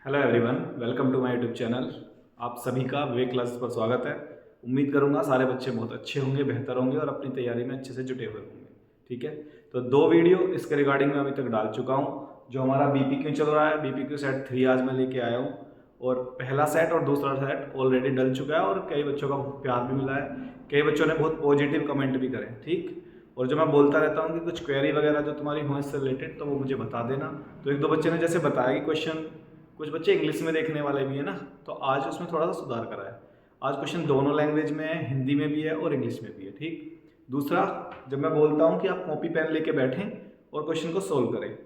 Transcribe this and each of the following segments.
Hello everyone, welcome to my YouTube channel. आप सभी का विवेक क्लासेस पर स्वागत है। उम्मीद करूंगा सारे बच्चे बहुत अच्छे होंगे, बेहतर होंगे और अपनी तैयारी में अच्छे से जुटे हुए होंगे। ठीक है, तो 2 वीडियो इसके रिगार्डिंग मैं अभी तक डाल चुका हूं। जो हमारा बीपीक्यू चल रहा है, बीपीक्यू सेट 3 आज मैं लेके आया हूँ और पहला सेट और दूसरा सेट ऑलरेडी डल चुका है और कई बच्चों का बहुत प्यार भी मिला है। कई बच्चों ने बहुत पॉजिटिव कमेंट भी करे। ठीक, और जो मैं बोलता रहता हूँ कि कुछ क्वेरी वगैरह जो तुम्हारी हो इससे रिलेटेड, तो वो मुझे बता देना। तो एक दो बच्चे ने जैसे बताया कि क्वेश्चन कुछ बच्चे इंग्लिश में देखने वाले भी है ना, तो आज उसमें थोड़ा सा सुधार करा है। आज क्वेश्चन दोनों लैंग्वेज में है, हिंदी में भी है और इंग्लिश में भी है। ठीक, दूसरा, जब मैं बोलता हूँ कि आप कॉपी पेन लेके बैठें और क्वेश्चन को सोल्व करें,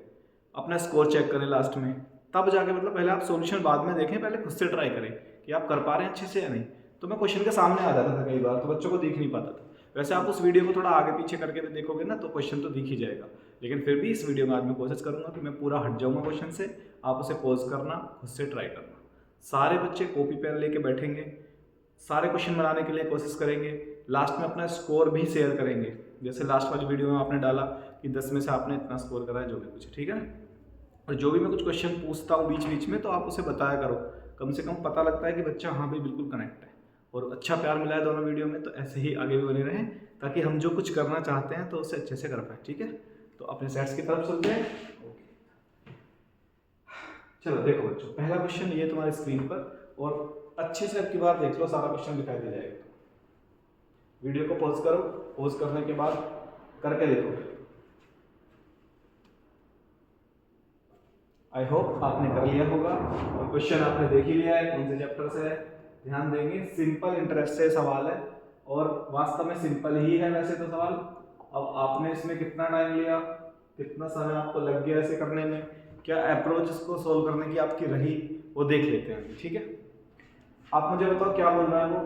अपना स्कोर चेक करें लास्ट में, तब जाके मतलब पहले आप सॉल्यूशन बाद में देखें, पहले खुद से ट्राई करें कि आप कर पा रहे हैं अच्छे से या नहीं। तो मैं क्वेश्चन के सामने आ जाता था कई बार, तो बच्चों को दिख नहीं पाता था। वैसे आप उस वीडियो को थोड़ा आगे पीछे करके भी देखोगे ना, तो क्वेश्चन तो दिख ही जाएगा। लेकिन फिर भी इस वीडियो में आज मैं कोशिश करूंगा कि मैं पूरा हट जाऊंगा क्वेश्चन से, आप उसे पॉज करना, खुद से ट्राई करना। सारे बच्चे कॉपी पेन लेके बैठेंगे, सारे क्वेश्चन बनाने के लिए कोशिश करेंगे, लास्ट में अपना स्कोर भी शेयर करेंगे। जैसे लास्ट वाली वीडियो में आपने डाला कि 10 में से आपने इतना स्कोर करा है, जो भी कुछ। ठीक है ना, और जो भी मैं कुछ क्वेश्चन पूछता हूँ बीच बीच में, तो आप उसे बताया करो। कम से कम पता लगता है कि बच्चा हाँ भाई बिल्कुल कनेक्ट है। और अच्छा प्यार मिला है दोनों वीडियो में, तो ऐसे ही आगे भी बने रहें, ताकि हम जो कुछ करना चाहते हैं तो उसे अच्छे से कर पाए। ठीक है, तो अपने सेट्स की तरफ चलते हैं। चलो देखो बच्चों, पहला क्वेश्चन ये तुम्हारी स्क्रीन पर, और अच्छे से अब की बार देख लो, सारा क्वेश्चन दिखाई दे जाएगा। वीडियो को पॉज करो, पॉज करने के बाद करके देखो। आई होप आपने कर लिया होगा और क्वेश्चन आपने देख ही लिया है कौन से चैप्टर से है। ध्यान देंगे, सिंपल इंटरेस्ट से सवाल है और वास्तव में सिंपल ही है वैसे तो सवाल। अब आपने इसमें कितना टाइम लिया, कितना समय आपको लग गया इसे करने में, क्या अप्रोच इसको सोल्व करने की आपकी रही, वो देख लेते हैं। ठीक है, आप मुझे बताओ क्या बोल रहा है वो।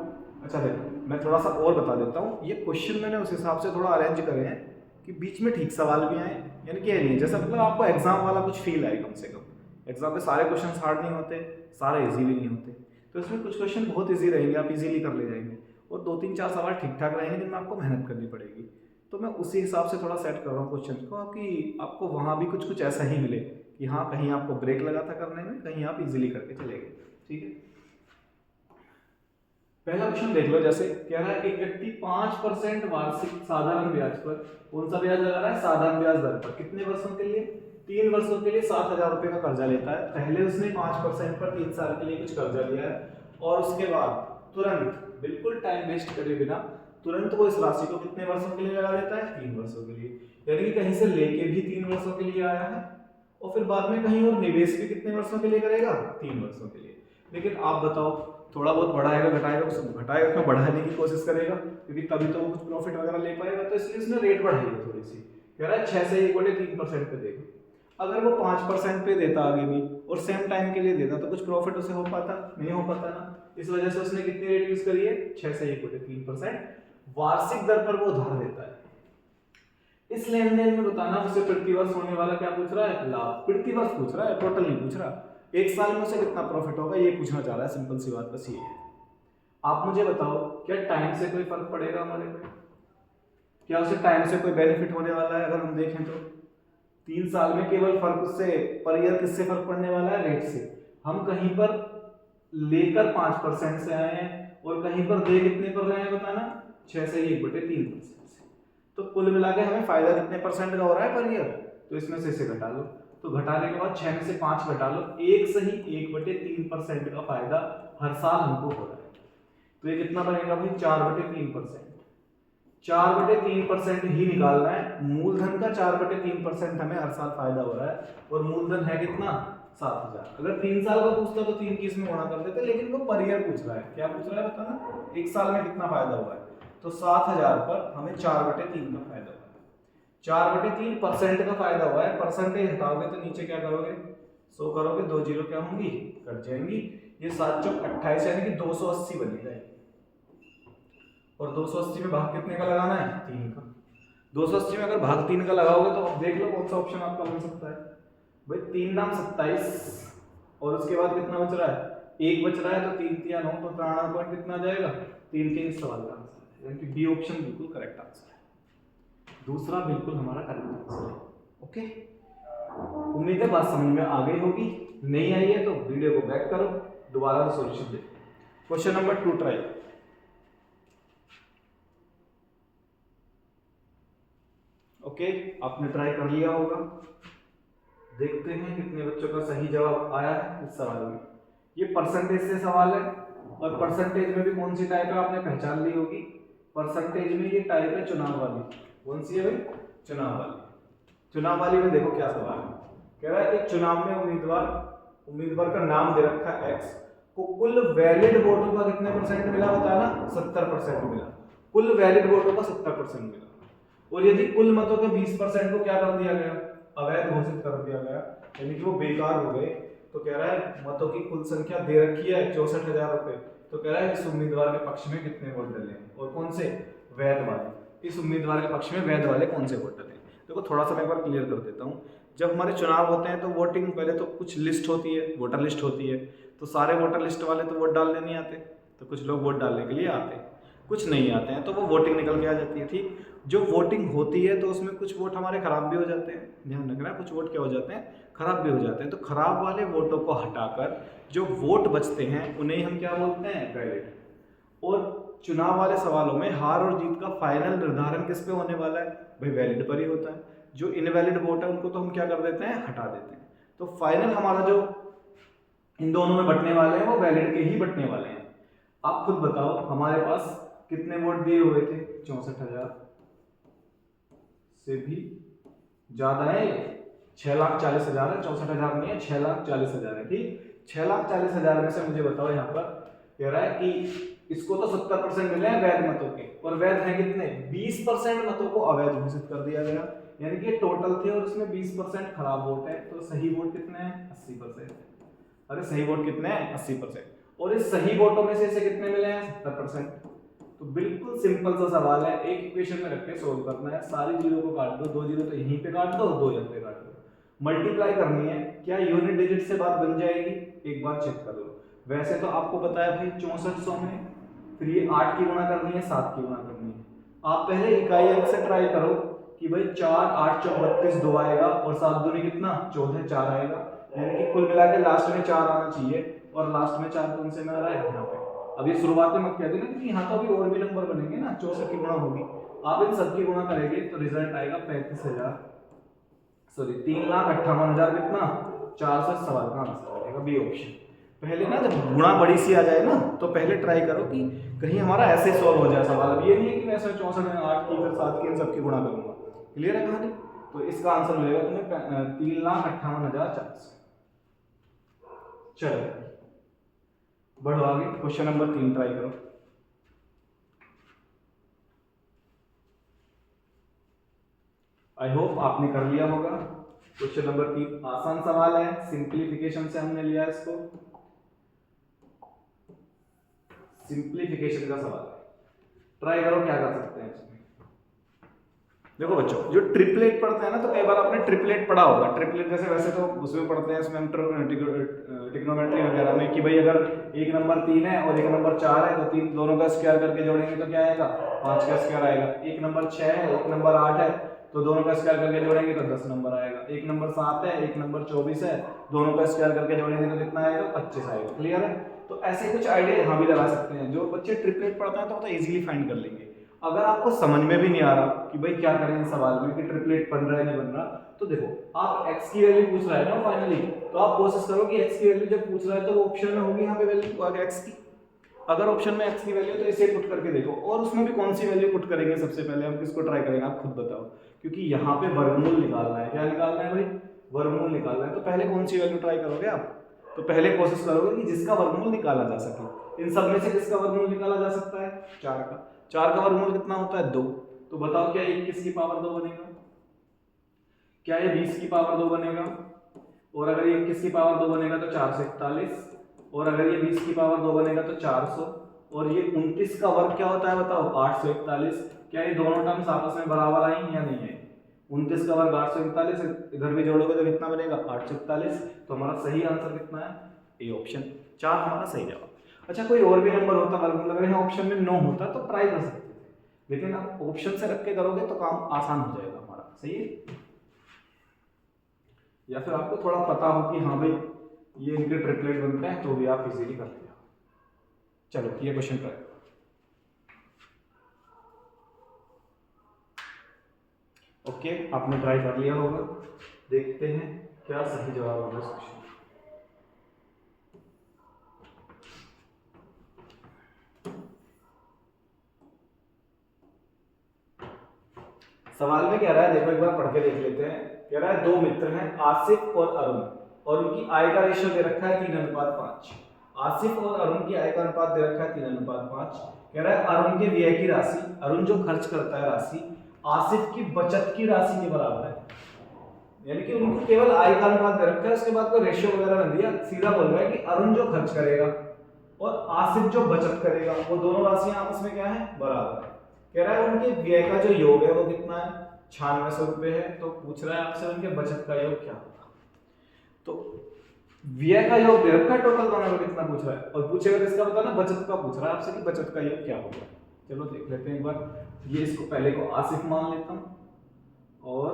अच्छा देखो, मैं थोड़ा सा और बता देता हूँ। ये क्वेश्चन मैंने उस हिसाब से थोड़ा अरेंज करे हैं कि बीच में ठीक सवाल भी आए, यानी कि ये नहीं जैसा मतलब आपको एग्जाम वाला कुछ फील आए। कम से कम एग्जाम में सारे क्वेश्चन हार्ड नहीं होते, सारे इजी भी नहीं होते, तो इसमें कुछ क्वेश्चन बहुत इजी रहेंगे, आप इजीली कर ले जाएंगे, और 2 3 4 सवाल ठीक ठाक रहेंगे जिनमें आपको मेहनत करनी पड़ेगी। तो मैं उसी हिसाब से थोड़ा सेट कर रहा हूँ क्वेश्चन को, कि आपको वहाँ भी कुछ कुछ ऐसा ही मिले कि हाँ कहीं आपको ब्रेक लगा था करने में, कहीं आप इजीली करके चले गए। ठीक है, पहला क्वेश्चन देख लो। जैसे कह रहा है एक व्यक्ति 5% वार्षिक साधारण ब्याज पर, कौन सा ब्याज लगा रहा है, साधारण ब्याज दर पर, कितने वर्षों के लिए, 3 वर्षों के लिए 7,000 रुपए का कर्जा लेता है। पहले उसने 5% पर 3 साल के लिए कुछ कर्जा लिया है, और उसके बाद तुरंत, बिल्कुल टाइम वेस्ट करे बिना, तुरंत वो इस राशि को कितने वर्षों के लिए लगा लेता है, 3 वर्षों के लिए। यानी कि कहीं से लेके भी 3 वर्षों के लिए आया है, और फिर बाद में कहीं और निवेश भी कितने वर्षों के लिए करेगा, 3 वर्षों के लिए। लेकिन आप बताओ, थोड़ा बहुत बढ़ाएगा घटाएगा, उसको घटाएगा क्यों, बढ़ाने की कोशिश करेगा, क्योंकि तभी तो वो कुछ प्रॉफिट वगैरह ले पाएगा, तो इसलिए उसने रेट बढ़ाई है थोड़ी सी। कह रहा है 6 से 1/3% पे देगा। अगर वो 5% पे देता आगे भी और सेम टाइम के लिए देता, तो कुछ प्रॉफिट उसे हो पाता, नहीं हो पाता ना। इस वजह से उसने कितनी रेट यूज करी है, 6 से 1/3% वार्षिक दर पर वो उधार देता है। इस लेन देन में बताना उसे प्रति वर्ष होने वाला क्या पूछ रहा है, लाभ। प्रति वर्ष पूछ रहा है, टोटल नहीं पूछ रहा। एक साल में उसे कितना प्रॉफिट होगा ये पूछना चाह रहा है, सिंपल सी बात बस ये है। आप मुझे बताओ, क्या टाइम से कोई फर्क पड़ेगा हमारे पे, क्या उसे टाइम से कोई बेनिफिट होने वाला है। अगर हम देखें तो 3 साल में केवल फर्क उससे पर ईयर किससे फर्क पड़ने वाला है, रेट से। हम कहीं पर लेकर 5% से आए हैं और कहीं पर दे कितने पर रहे हैं बताना, 6 से 1/3% से। तो कुल मिला के हमें फायदा कितने परसेंट का हो रहा है पर ईयर, तो इसमें से इसे घटा लो। तो घटाने के बाद 6 में से 5 घटा लो, एक सही 1/3% का फायदा हर साल हमको हो रहा है। तो ये कितना बनेगा भाई, 4/3%। 4/3% ही निकालना है। मूलधन का 4/3% हमें हर साल फायदा हो रहा है, और मूलधन है कितना, 7,000। अगर 3 साल का पूछता तो 3 की इसमें गुणा कर देते, लेकिन वो पर ईयर पूछ रहा है। क्या पूछ रहा है बताना, एक साल में कितना फायदा हुआ है, तो 7,000 पर हमें 4/3 का फायदा हुआ है। 4/3% का फायदा हुआ है। परसेंटेज हटाओगे तो नीचे क्या करोगे, 100 करोगे, 2 जीरो क्या होंगी, कट जाएंगी। ये 7 चौक 28 यानी कि 280 बनेगा। और 280 में भाग कितने का लगाना है, 3 का। 280 में अगर भाग 3 का लगाओगे तो अब देख लो कौन सा ऑप्शन आपका बन सकता है भाई। 3 नाम 27, और उसके बाद कितना बच रहा है, 1 बच रहा है, तो 3 3 9, तो 93 पॉइंट कितना आ जाएगा, 3 के इस सवाल का आंसर है। यानी कि बी ऑप्शन बिल्कुल करेक्ट आंसर है, दूसरा बिल्कुल हमारा करेक्ट आंसर है। ओके, उम्मीद है बात समझ में आ गई होगी। नहीं आई है तो वीडियो को बैक करो, दोबारा से सॉल्यूशन देखो। Question number 2 try. ओके, आपने ट्राई कर लिया होगा। देखते हैं कितने बच्चों का सही जवाब आया है इस सवाल में। ये परसेंटेज से सवाल है और परसेंटेज में भी कौन सी टाइप है आपने पहचान ली होगी। परसेंटेज में ये टाइप है चुनाव वाली। कौन सी है भाई? चुनाव वाली। चुनाव वाली में देखो क्या सवाल है। कह रहा है एक चुनाव में उम्मीदवार का नाम दे रखा है एक्स को कुल वैलिड वोटों का कितने परसेंट मिला बताया ना? 70% मिला। कुल वैलिड वोटों का 70% मिला। और यदि कुल मतों के 20% को क्या कर दिया गया? अवैध घोषित कर दिया गया, यानी कि वो बेकार हो गए। तो कह रहा है मतों की कुल संख्या दे रखी है 64,000 रुपए। तो कह रहा है इस उम्मीदवार के पक्ष में कितने वोट डले और कौन से? वैध वाले। इस उम्मीदवार के पक्ष में वैध वाले कौन से वोट डले? देखो थोड़ा सा मैं एक बार क्लियर कर देता हूँ। जब हमारे चुनाव होते हैं तो वोटिंग पहले तो कुछ लिस्ट होती है, वोटर लिस्ट होती है। तो सारे वोटर लिस्ट वाले तो वोट डालने नहीं आते, तो कुछ लोग वोट डालने के लिए आते हैं, कुछ नहीं आते हैं, तो वो वोटिंग निकल के आ जाती है। ठीक, जो वोटिंग होती है तो उसमें कुछ वोट हमारे खराब भी हो जाते हैं, ध्यान रखना। कुछ वोट क्या हो जाते हैं? खराब भी हो जाते हैं। तो खराब वाले वोटों को हटाकर जो वोट बचते हैं उन्हें हम क्या बोलते हैं? वैलिड। और चुनाव वाले सवालों में हार और जीत का फाइनल निर्धारण किस पे होने वाला है? भाई वैलिड पर ही होता है। जो इनवैलिड वोट है उनको तो हम क्या कर देते हैं? हटा देते हैं। तो फाइनल हमारा जो इन दोनों में बटने वाले हैं वो वैलिड के ही बटने वाले हैं। आप खुद बताओ हमारे पास कितने वोट दिए हुए थे? 64,000 से भी ज्यादा है। 6,40,000 है, 64,000 नहीं है, 6,40,000 है। ठीक, 6,40,000 में से मुझे बताओ, यहाँ पर कह रहा है कि इसको तो 70% मिले हैं वैध मतों के, और वैध हैं कितने? 20% मतों को अवैध घोषित कर दिया गया, यानी कि टोटल थे और इसमें 20% खराब वोट है। तो सही वोट कितने हैं? 80%। अरे सही वोट कितने हैं? 80%। और इस सही वोटों में से इसे कितने मिले हैं? 70%। तो बिल्कुल सिंपल सा सवाल है, एक इक्वेशन में रख के सोल्व करना है। सारी जीरो को काट दो, 2 जीरो तो यहीं पे काट दो, 2 यहाँ पे काट दो, मल्टीप्लाई करनी है। क्या यूनिट डिजिट से बात बन जाएगी? एक बार चेक कर लो। वैसे तो आपको पता है भाई 6400 में, फिर ये 8 की गुणा करनी है, 7 की गुणा करनी है। आप पहले इकाई अंक से ट्राई करो कि भाई 4 8 चौक 32 2 आएगा, और 7 दूनी कितना? 14 4 आएगा, यानी कि कुल मिला के लास्ट में 4 आना चाहिए, और लास्ट में 4 कौन से में आ रहा है? यहाँ पे। अभी शुरुआत में मत कह देना क्योंकि यहाँ तो अभी और भी नंबर बनेंगे ना, 64 की गुणा होगी। आप इन सब की गुणा करेंगे तो रिजल्ट आएगा 3,58,000 कितना? 4 से सवाल का आंसर आएगा बी ऑप्शन। पहले ना जब गुणा बड़ी सी आ जाए ना तो पहले ट्राई करो कि कहीं हमारा ऐसे सॉल्व हो जाए सवाल। अब ये नहीं है कि मैं 64 में 8 की फिर 7 की इन सब की गुणा करूंगा। क्लियर है कहानी? तो इसका आंसर मिलेगा तुम्हें 3,58,400। चलो बढ़ो आगे, क्वेश्चन नंबर 3 ट्राई करो। आई होप आपने कर लिया होगा। क्वेश्चन नंबर 3 आसान सवाल है, सिंप्लीफिकेशन से हमने लिया इसको, सिंप्लीफिकेशन का सवाल है। ट्राई करो क्या कर सकते हैं इसमें। देखो बच्चों, जो ट्रिपलेट पढ़ते हैं ना, तो कई बार आपने ट्रिपलेट पढ़ा होगा। ट्रिपलेट जैसे वैसे तो उसमें पढ़ते हैं, इसमें हम ट्रिग्नोमेट्री वगैरह में कि भाई अगर एक नंबर 3 है और एक नंबर 4 है तो तीन दोनों का स्क्वायर करके जोड़ेंगे तो क्या आएगा? 5 का स्क्वायर आएगा। एक नंबर 6 है, एक नंबर 8 है, तो दोनों का स्क्वायर करके जोड़ेंगे तो 10 नंबर आएगा। एक नंबर 7 है, एक नंबर 24 है, दोनों का स्क्वायर करके जोड़ेंगे तो कितना आएगा? 25 आएगा। क्लियर है? तो ऐसे कुछ आइडिया यहाँ भी लगा सकते हैं। जो बच्चे ट्रिपलेट पढ़ते हैं तो इजीली फाइंड कर लेंगे। अगर आपको समझ में भी नहीं आ रहा कि भाई क्या करें इस सवाल में कि ट्रिपलेट बन रहा है नहीं बन रहा, तो देखो आप x की वैल्यू पूछ रहा है ना फाइनली, तो आप कोशिश करो कि x की वैल्यू जब पूछ रहा है तो वो ऑप्शन में होगी यहाँ पे वैल्यू x की। अगर ऑप्शन में x की वैल्यू तो इसे पुट करके देखो, और उसमें भी कौन सी वैल्यू पुट करेंगे सबसे पहले, हम किसको ट्राई करेंगे आप खुद बताओ, क्योंकि यहाँ पे वर्गमूल निकालना है। क्या निकालना है भाई? वर्गमूल निकालना है। तो पहले कौन सी वैल्यू ट्राई करोगे आप? तो पहले कोशिश करोगे कि जिसका वर्गमूल निकाला जा सके। इन सब में से किसका वर्गमूल निकाला जा सकता है? 4 का। 4 का वर्गमूल कितना होता है? 2। तो बताओ क्या 21 की पावर 2 बनेगा? क्या ये 20 की पावर 2 बनेगा? और अगर ये 21 की पावर 2 बनेगा तो 4 से 41, और अगर ये 20 की पावर 2 बनेगा तो 400, और ये 29 का वर्ग क्या होता है बताओ? 841। क्या ये दोनों टर्म्स आपस में बराबर आई या नहीं है? 29 का वर्ग 841, इधर भी जोड़ोगे तो कितना बनेगा? 841। तो हमारा सही आंसर कितना है? ए ऑप्शन 4 हमारा सही जवाब। अच्छा, कोई और भी नंबर होता वर्गमूल अगर यहाँ ऑप्शन में 9 होता तो ट्राई कर सकते थे, लेकिन आप ऑप्शन से रख के करोगे तो काम आसान हो जाएगा हमारा। सही है? या फिर आपको थोड़ा पता हो कि हाँ भाई ये इनके ट्रिपलेट बनते हैं, तो भी आप इजीली कर लिया। चलो ये क्वेश्चन ट्राई करो। ओके, आपने ट्राई कर लिया होगा, देखते हैं क्या सही जवाब होगा इस क्वेश्चन। सवाल में कह रहा है, देखो एक बार पढ़ के देख लेते हैं। कह रहा है दो मित्र हैं आसिफ और अरुण, और उनकी आय का रेशियो दे रखा है 3:5। आसिफ और अरुण की आय का अनुपात दे रखा है 3:5। कह रहा है अरुण के व्यय की राशि, अरुण जो खर्च करता है राशि, आसिफ की बचत की राशि के बराबर है। यानी कि उनको केवल आय का अनुपात दे रखा है, उसके बाद कोई रेशियो वगैरह नहीं दिया, सीधा बोल रहा है कि अरुण जो खर्च करेगा और आसिफ जो बचत करेगा, वो दोनों राशियां आपस में क्या है, बराबर है। कह रहा है उनके व्यय का जो योग है वो कितना है, 9600 रुपए है। तो पूछ रहा है आपसे उनके बचत का योग क्या होगा। तो व्यय का योग दे रखा है, टोटल दोनों में कितना पूछ रहा है, और पूछेगा किसका बताना, बचत का पूछ रहा है आपसे कि बचत का योग क्या होगा। चलो देख लेते हैं एक बार। ये इसको पहले को आसिफ मान लेता हूँ, और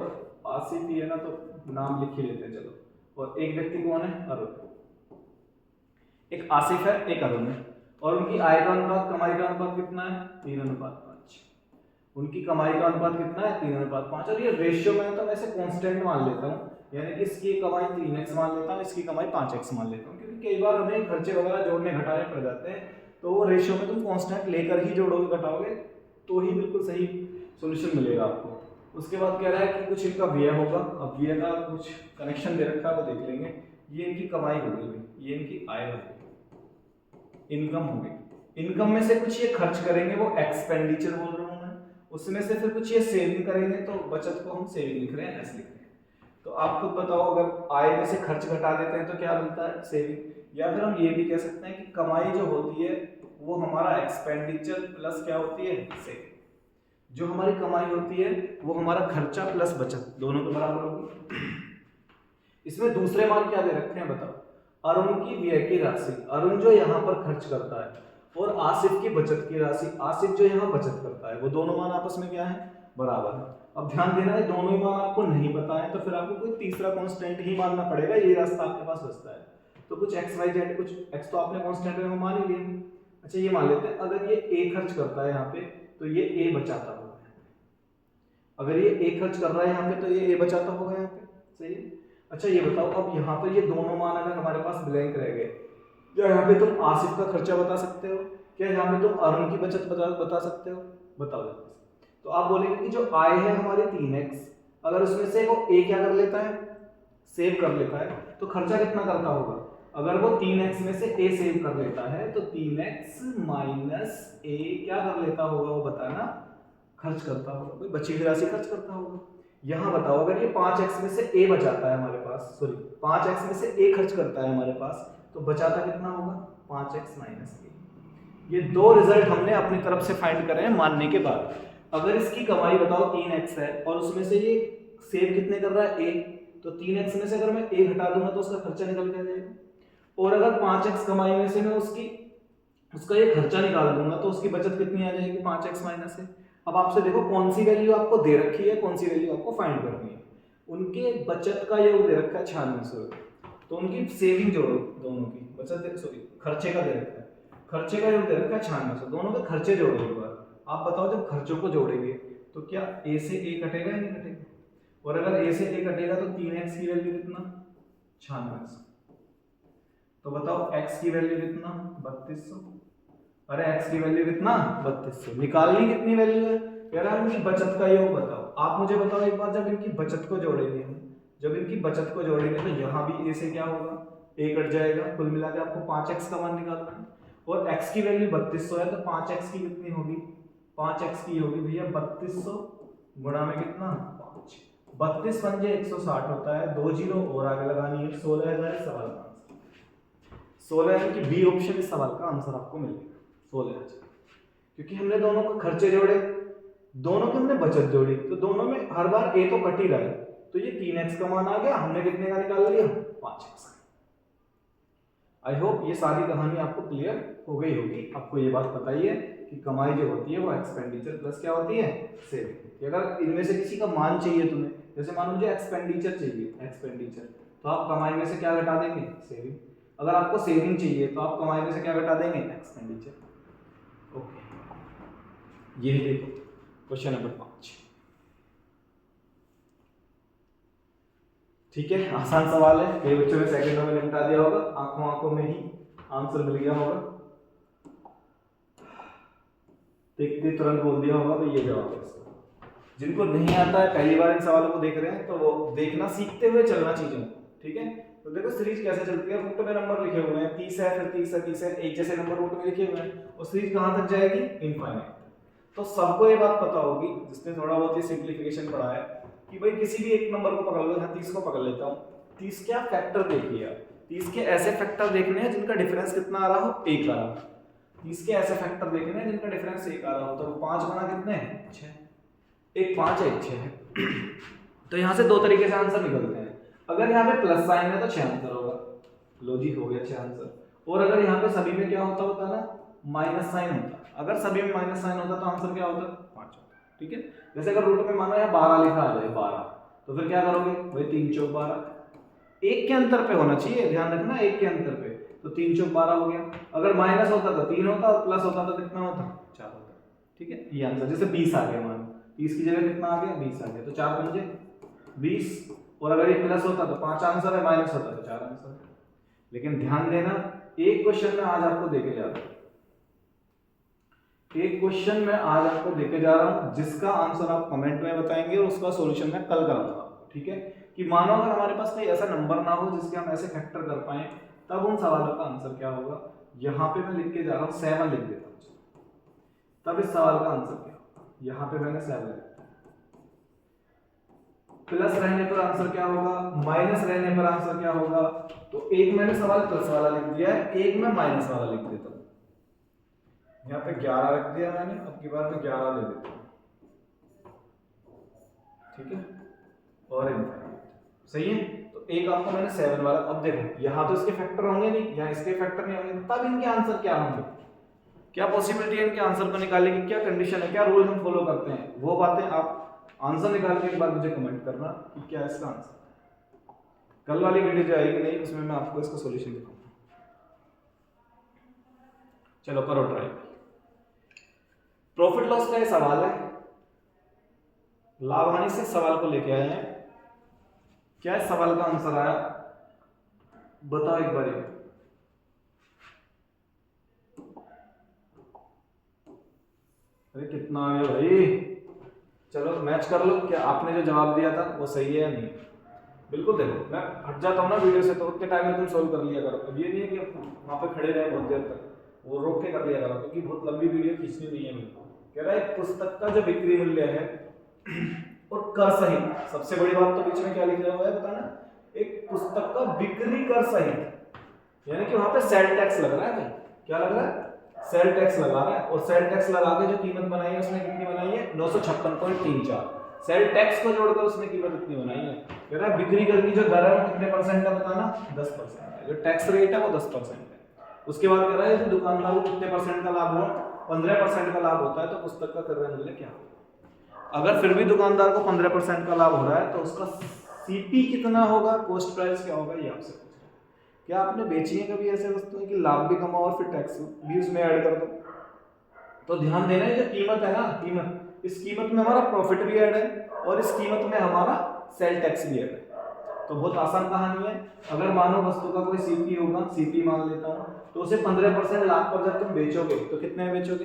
आसिफ ही है ना, तो नाम लिख ही लेते हैं चलो। और एक व्यक्ति कौन है, अरुण। एक आसिफ है, एक अरुण है, और उनकी आय का अनुपात, कमाई का अनुपात कितना है, 3:5। उनकी कमाई का अनुपात कितना है, 3:5। और ये रेशियो में तो वैसे कांस्टेंट मान लेता हूँ, यानी कि इसकी कमाई 3x मान लेता हूँ, इसकी कमाई 5x मान लेता हूँ, क्योंकि कई बार हमें खर्चे वगैरह जोड़ने घटाने पड़ जाते हैं, तो वो रेशियो में तुम कांस्टेंट लेकर ही जोड़ोगे घटाओगे तो ही बिल्कुल सही सॉल्यूशन मिलेगा आपको। उसके बाद कह रहा है कि कुछ इनका व्यय होगा। अब व्यय का कुछ कनेक्शन दे रखा है, वो देख लेंगे। ये इनकी कमाई हो गई, ये इनकी आय हो गई, इनकम हो गई। इनकम में से कुछ ये खर्च करेंगे, वो एक्सपेंडिचर बोल रहा हूँ मैं। उसमें से फिर कुछ ये सेविंग करेंगे, तो बचत को हम सेविंग लिख रहे हैं, ऐसे लिख रहे हैं। तो आप खुद बताओ, अगर आय में से खर्च घटा देते हैं तो क्या मिलता है, सेविंग। या फिर हम ये भी कह सकते हैं कि कमाई जो होती है वो हमारा एक्सपेंडिचर प्लस क्या होती है, सेविंग। जो हमारी कमाई होती है वो हमारा खर्चा प्लस बचत, दोनों के बराबर होगी। इसमें दूसरे मान क्या दे रखे हैं बताओ, अरुण की व्यय की राशि, अरुण जो यहाँ पर खर्च करता है, और आसिफ की बचत की राशि, आसिफ जो यहाँ बचत करता है, वो दोनों मान आपस में क्या है, बराबर है। अब ध्यान देना है, दोनों ही मान आपको नहीं पता है, तो फिर आपको कोई तीसरा कांस्टेंट ही मानना पड़ेगा, ये रास्ता आपके पास बचता है। तो कुछ एक्स वाई जेड, कुछ एक्स तो आपने कांस्टेंट में मान ही लिया। अच्छा ये मान लेते हैं, अगर ये ए खर्च करता है यहाँ पे, तो ये ए बचाता होगा। अगर ये ए खर्च कर रहा है यहाँ पे, तो ये ए बचाता होगा यहाँ पे, सही है। अच्छा ये बताओ, अब यहाँ पर ये दोनों मान अगर हमारे पास ब्लैंक रह गए, क्या यहाँ पे तुम आसिफ का खर्चा बता सकते हो, क्या यहाँ पे तुम अरुण की बचत बता सकते हो, बताओ। तो आप बोलेंगे कि जो आय है हमारी 3x, अगर उसमें से वो ए क्या कर लेता है, सेव कर लेता है, तो खर्चा कितना करता होगा। अगर वो 3x में से ए सेव कर लेता है, तो 3x माइनस ए क्या कर लेता होगा, वो बताना, खर्च करता होगा, कोई बची हुई राशि खर्च करता होगा। यहाँ बताओ, अगर ये 5x में से ए बचाता है हमारे पास, सॉरी 5x में से ए खर्च करता है हमारे पास, तो बचाता कितना होगा, 5x माइनस ए। ये दो रिजल्ट हमने अपनी तरफ से फाइंड करे हैं मानने के बाद। अगर इसकी कमाई बताओ 3x है, और उसमें से ये सेव कितने कर रहा है, ए, तो 3x में से अगर मैं ए घटा दूंगा तो उसका खर्चा निकल के आ जाएगा। और अगर 5x कमाई में से मैं उसका ये खर्चा निकाल दूंगा, तो उसकी बचत कितनी आ जाएगी, 5x माइनस ए। अब आपसे देखो कौन सी वैल्यू आपको दे रखी है, कौन सी वैल्यू आपको फाइंड करनी है। उनके बचत का योग दे रखा है 9600, तो उनकी सेविंग जोड़ो, दोनों की बचत, सॉरी खर्चे का दे रखा है, खर्चे का योग दे रखा है 9600, दोनों के खर्चे जोड़ो एक बार। आप बताओ, जब खर्चों को जोड़ेंगे तो क्या ए से ए कटेगा या नहीं कटेगा, और अगर ए से ए कटेगा तो 3x की वैल्यू कितना, 9600। तो बताओ x की वैल्यू कितना, 3200। अरे x की वैल्यू कितना, 3200। निकालनी कितनी वैल्यू है, कह रहा है इनकी बचत का योग बताओ। आप मुझे बताओ एक बार, जब इनकी बचत को जोड़ेंगे हम, जब इनकी बचत को जोड़ेंगे तो यहाँ भी a से क्या होगा, a कट जाएगा, कुल मिला के आपको 5x का मान निकालना है। और x की वैल्यू 3200 है, तो 5x की कितनी होगी, 5x की होगी भैया 3200 गुणा में कितना, 5। 32 पंजे 160 होता है, 2 जीरो और आगे लगानी है, 16000 सवाल का आंसर। 16 की बी ऑप्शन इस सवाल का आंसर आपको मिलेगा, 16000। क्योंकि हमने दोनों को खर्चे जोड़े, दोनों की हमने बचत जोड़ी, तो दोनों में हर बार ए तो कट ही रहा है, तो ये 3x का मान आ गया, हमने कितने का निकाल लिया, 5x। आई होप ये सारी कहानी आपको क्लियर हो गई होगी। आपको ये बात पता ही है कि कमाई जो होती है वो एक्सपेंडिचर प्लस क्या होती है, सेविंग। अगर इनमें से किसी का मान चाहिए तुम्हें, जैसे मान लो मुझे एक्सपेंडिचर चाहिए, एक्सपेंडिचर, तो आप कमाई में से क्या घटा देंगे, सेविंग। अगर आपको सेविंग चाहिए तो आप कमाई में से क्या घटा देंगे, एक्सपेंडिचर। ओके, ये देखो क्वेश्चन नंबर 5। ठीक है, आसान सवाल है, कई बच्चों ने सेकंडों में निपटा दिया होगा, आंखों आंखों में ही आंसर मिल गया होगा, देखते तुरंत बोल दिया होगा भाई ये जवाब है इसका। जिनको नहीं आता है, पहली बार इन सवालों को देख रहे हैं, तो वो देखना सीखते हुए चलना चीजों को। ठीक है, तो देखो सीरीज कैसे चलती है, रूट में नंबर लिखे हुए हैं, 30 है, फिर 30 है, 30 है, एक जैसे नंबर रूट में लिखे हुए हैं, और सीरीज कहां तक जाएगी, इनफाइनाइट। तो सबको ये बात पता होगी जिसने थोड़ा बहुत ही सिंप्लीफिकेशन पढ़ा है कि भाई किसी भी एक नंबर को पकड़ लो, यहाँ 30 को पकड़ लेता हूँ, 30 क्या फैक्टर देखिए यार, 30 के ऐसे फैक्टर देखने हैं जिनका डिफरेंस कितना आ रहा हो, 1 आ रहा हो। 30 के ऐसे फैक्टर देखने हैं जिनका डिफरेंस 1 आ रहा हो, तो 5 गुना कितने हैं, 6। एक 5 है, एक 6 है। तो यहाँ से दो तरीके से आंसर निकलते हैं। अगर यहाँ पे प्लस साइन है तो 6 आंसर होगा, लॉजिक हो गया 6 आंसर। और अगर यहाँ पे सभी में क्या होता ना, माइनस साइन होता, अगर सभी में माइनस साइन होता तो आंसर क्या होता, 5 होता। ठीक है, जैसे अगर रूट में मानो यहाँ 12 लिखा आ जाए, 12, तो फिर क्या करोगे भाई, 3 चौक 12, एक के अंतर पे होना चाहिए, ध्यान रखना, एक के अंतर पे, तो 3 चौक 12 हो गया। अगर माइनस होता तो 3 होता, और प्लस होता तो कितना होता, 4 होता। ठीक है, ये आंसर, जैसे 20 आ गया, मान 30 की जगह कितना आ गया, 20 आ गया, तो 4 पंजे 20, और अगर ये प्लस होता तो 5 आंसर है, माइनस होता तो 4 आंसर है। लेकिन ध्यान देना, एक क्वेश्चन में आज आपको देके जा रहा हूं, एक क्वेश्चन में आज आपको देके जा रहा हूं जिसका आंसर आप कमेंट में बताएंगे और उसका सॉल्यूशन मैं कल कराऊंगा आपको। ठीक है, कि मानो अगर हमारे पास कोई ऐसा नंबर ना हो जिसके हम ऐसे फैक्टर कर पाए, तब उन सवालों का आंसर क्या होगा। यहाँ पे मैं लिख के जा रहा हूँ 7 लिख देता हूँ, तब इस सवाल का आंसर क्या होगा। यहाँ पे मैंने 7 लिखा, प्लस रहने पर आंसर क्या होगा, माइनस रहने पर आंसर क्या होगा। तो एक मैंने सवाल प्लस वाला लिख दिया है, एक मैं माइनस वाला लिख देता हूँ। यहाँ पे 11 रख दिया मैंने, अब की बार मैं 11 ले देता हूँ। ठीक है, और इनफाइनाइट, सही है। तो एक आपको मैंने 7 वाला, अब देखो यहाँ तो इसके फैक्टर होंगे नहीं, यहाँ इसके फैक्टर नहीं होंगे, तब इनके आंसर क्या होंगे, क्या पॉसिबिलिटी है इनके आंसर को निकालने की, क्या कंडीशन है, क्या रूल हम फॉलो करते हैं, वो बातें आप आंसर निकाल के एक बार मुझे कमेंट करना कि क्या इसका आंसर। कल वाली वीडियो जो आएगी नहीं, उसमें मैं आपको इसका सॉल्यूशन दिखाऊंगा। चलो करो ट्राई। प्रॉफिट लॉस का ये सवाल है, लाभ हानि से सवाल को लेके आए हैं। क्या इस सवाल का आंसर आया, बताओ एक बार। अरे कितना आ गया भाई, चलो मैच कर लो, क्या आपने जो जवाब दिया था वो सही है या नहीं। बिल्कुल देखो, मैं हट जाता हूँ ना वीडियो से, तो उतने टाइम में तुम सोल्व कर लिया करो। अब ये नहीं है कि वहां पे खड़े रहे बहुत देर तक, वो रोक के कर लिया करो, क्योंकि बहुत लंबी वीडियो खींचनी नहीं है मेरे को। कह रहा है पुस्तक का जो बिक्री मूल्य है और कर सहित, सबसे बड़ी बात तो बीच में क्या लिखा हुआ है बताना, एक पुस्तक का बिक्री कर सहित, यानी कि वहां पे सेल टैक्स लग रहा है भाई, क्या लग रहा है, सेल टैक्स लगा रहा है। और सेल टैक्स लगा के जो कीमत बनाई है उसने कितनी बनाई है, 956.34। सेल टैक्स को जोड़कर उसने कीमत कितनी बनाई है, कह रहा है बिक्री कर की जो दर है वो कितने परसेंट है बताना, 10% है, जो टैक्स रेट है वो 10% है। उसके बाद कह रहा है दुकानदार को कितने परसेंट का लाभ हुआ, 15% का लाभ होता है, तो पुस्तक का क्रय मूल्य क्या होगा। अगर फिर भी दुकानदार को 15% का लाभ हो रहा है, तो उसका सीपी कितना होगा, कॉस्ट प्राइस क्या होगा, ये आपसे पूछ रहा है। क्या आपने बेची है कभी ऐसे वस्तुएं कि लाभ भी कमाओ और फिर टैक्स भी उसमें ऐड कर दो। तो ध्यान देना है, जो कीमत है ना, कीमत, इस कीमत में हमारा प्रॉफिट भी ऐड है और इस कीमत में हमारा सेल टैक्स भी ऐड है। तो बहुत आसान कहानी है। अगर मानो वस्तु का कोई सीपी होगा, सीपी मान लेता हूँ, तो उसे 15% लाभ पर जब तुम बेचोगे तो कितने में बेचोगे,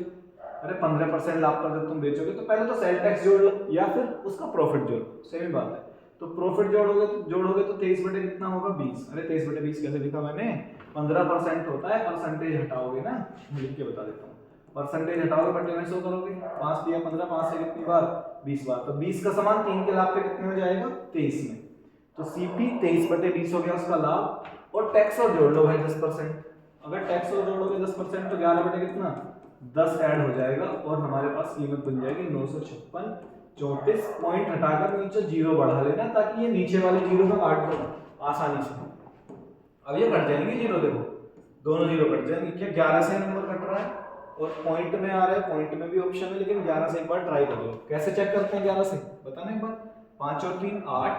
अरे 15% लाभ पर जब तुम बेचोगे तो पहले तो सेल टैक्स जोड़ लो या फिर उसका प्रॉफिट जोड़ लो, सेम बात है। तो प्रॉफिट जोड़ोगे तो 23 बटे कितना होगा, 20। अरे 23 बटे 20 कैसे लिखा मैंने, 15% होता है, परसेंटेज हटाओगे ना, मैं लिख के बता देता हूँ, परसेंटेज हटाओगे बटे में 100 करोगे, 5 दिया 15, 5 से कितनी बार, 20 बार, तो 20 का समान 3 के लाभ पे कितने में जाएगा, 23 में। तो सीपी 23 बटे 20 हो गया उसका लाभ, और टैक्स और जोड़ लो भाई 10%। अगर टैक्स और जोड़ोगे 10% तो 11 बटे कितना, 10 ऐड हो जाएगा, और हमारे पास कीमत बन जाएगी 956.34। पॉइंट हटाकर नीचे जीरो बढ़ा लेना, ताकि ये नीचे वाले जीरो में काट दो आसानी से। अब ये कट जाएंगे जीरो, देखो दोनों जीरो कट जाएंगे। क्या 11 से नंबर कट रहा है और पॉइंट में आ रहा है, पॉइंट में भी ऑप्शन है, लेकिन 11 से एक बार ट्राई कर लो। कैसे चेक करते हैं 11 से, बताना एक बार। 5 और 3 8,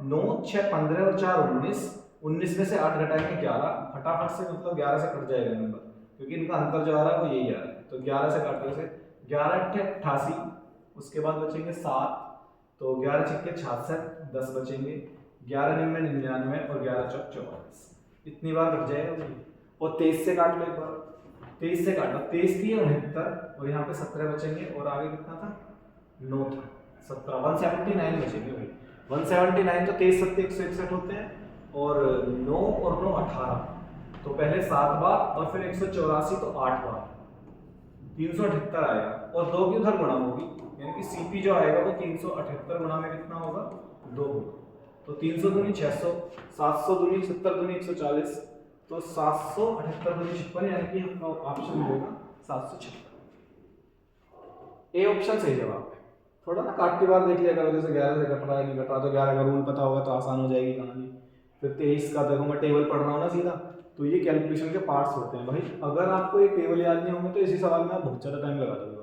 9 6 15 और 4 19, 19 में से 8 घटाएंगे 11, फटाफट से मतलब 11 से कट जाएगा नंबर, क्योंकि इनका अंतर जो आ रहा है वो यही आ रहा है। तो 11 से काटने से 11 × 88, उसके बाद बचेंगे 7, तो 11 × 66, 10 बचेंगे, 11 × 99 और 11 × 44, इतनी बार कट जाएगा। और 23 से काट लो एक बार, 23 से काटो, 23 थी 69 और यहाँ पे 17 बचेंगे, और आगे कितना था 9 था, 17, 179 बचेंगे भाई। 179 तो 23 7 161 होते हैं, और 9 और 9 18, तो पहले 7 बार और फिर 184 तो 8 बार, 378 आएगा, और 2 की उधर गुणा होगी, यानी कि सीपी जो आएगा वो 378 गुणा में कितना होगा 2 होगा, तो 300 दूनी 600, 700 दूनी 70 दूनी 140, तो 778 दूनी 56, यानी कि हमको ऑप्शन मिलेगा 756। ए ऑप्शन सही जवाब है। थोड़ा ना काट के बार देख लिया करो, जैसे 11 से कट रहा है नहीं कट रहा, तो 11 का रूल पता होगा तो आसान हो जाएगी कहानी। फिर 23 का देखो, मैं टेबल पढ़ रहा हूँ ना सीधा, तो ये कैलकुलेशन के पार्ट्स होते हैं भाई। अगर आपको ये टेबल याद नहीं होंगे तो इसी सवाल में आप बहुत ज़्यादा टाइम लगा दोगे।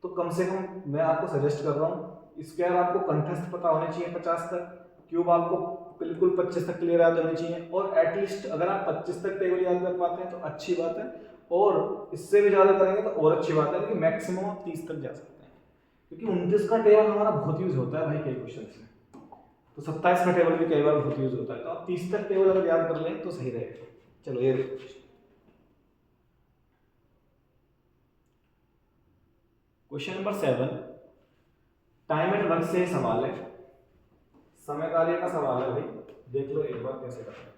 तो कम से कम मैं आपको सजेस्ट कर रहा हूँ, स्क्वायर आपको कंठस्थ पता होने चाहिए 50 तक, क्यूब आपको बिल्कुल 25 तक क्लियर याद होनी चाहिए, और एटलीस्ट अगर आप 25 तक टेबल याद कर पाते हैं तो अच्छी बात है, और इससे भी ज़्यादा करेंगे तो और अच्छी बात है, लेकिन मैक्सिमम आप 30 तक जा सकते हैं, क्योंकि 29 का टेबल हमारा बहुत यूज होता है भाई कई क्वेश्चन में, तो 27 का टेबल भी कई बार बहुत यूज होता है, तो आप 30 तक टेबल अगर याद कर लें तो सही रहेगा। चलो ये देखो question number 7, time and work से सवाल है, समय कार्य का सवाल है भाई, देख लो एक बार कैसे करते हैं।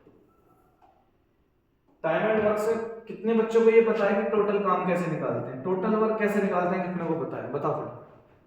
टाइम एंड वर्क से कितने बच्चों को ये पता है कि टोटल काम कैसे निकालते हैं, टोटल वर्क कैसे निकालते हैं, कितने को पता है बताओ फिर।